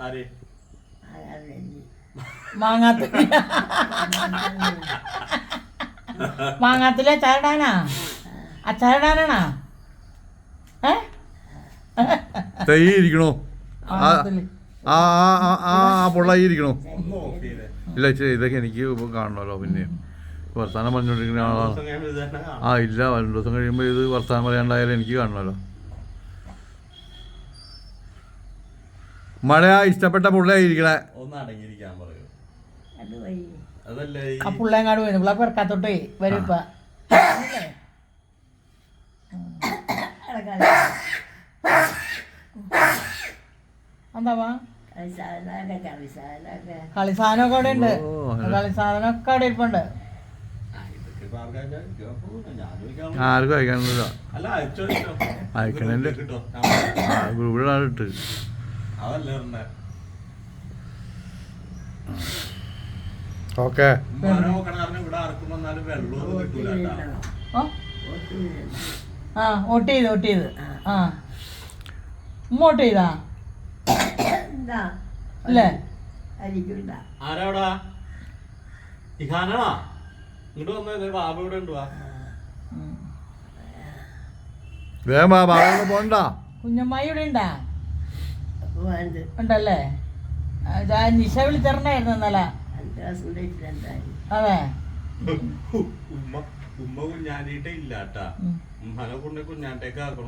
ആര് മാങ്ങാത്തില് മാങ്ങാത്തില് അച്ചാറിടാനാ അച്ചാറിടാനാണാ തൈ ഇരിക്കണോ ആ പൊള്ളായി ഇരിക്കണോ ഇല്ല ഇതൊക്കെ എനിക്ക് കാണണമല്ലോ പിന്നെ വർത്താനം പറഞ്ഞുകൊണ്ടിരിക്കുന്ന ആളാണ് ആ ഇല്ല 2 ദിവസം കഴിയുമ്പോൾ ഇത് വർത്താനം പറയാണ്ടായാലും എനിക്ക് കാണണമല്ലോ മഴ ഇഷ്ടപ്പെട്ട പുള്ളയായിരിക്കണേ ഒന്ന് അടങ്ങിയിരിക്കാൻ പറയൂ ആ പുള്ളേങ്ങാട് പോയി പിള്ളേ പെറക്കാത്തോട്ടേ വരും ഇപ്പ എന്താവാ കളിസാധനമൊക്കെ അവിടെ ഉണ്ട് കളിസാധനമൊക്കെ അവിടെ ഇരിപ്പുണ്ട് ആർക്കും അയക്കാനൊന്നുമില്ല അയക്കണേൻ്റെ ഗ്രൂപ്പിലാണ് ഇട്ട് ഓക്കെ ആ വോട്ട് ചെയ്ത് ആ വോട്ട് ചെയ്താ അല്ലേ ആരാടാ ഇഖാനാണോ ഇങ്ങോട്ട് വന്നേ ബാബ ഇവിടെ ഉണ്ട് വേഗം പോണ്ട കുഞ്ഞമ്മായി ഇവിടെ ഉണ്ടാ ഉണ്ടല്ലേ നിശ വിളിച്ചിട്ടുണ്ടായിരുന്നു ഇന്നലെ അതെ ഉമ്മ കുഞ്ഞാനിട്ടേ ഇല്ലാട്ടാ ഉമ്മനെ കുഞ്ഞാട്ടേക്ക് ആക്കണം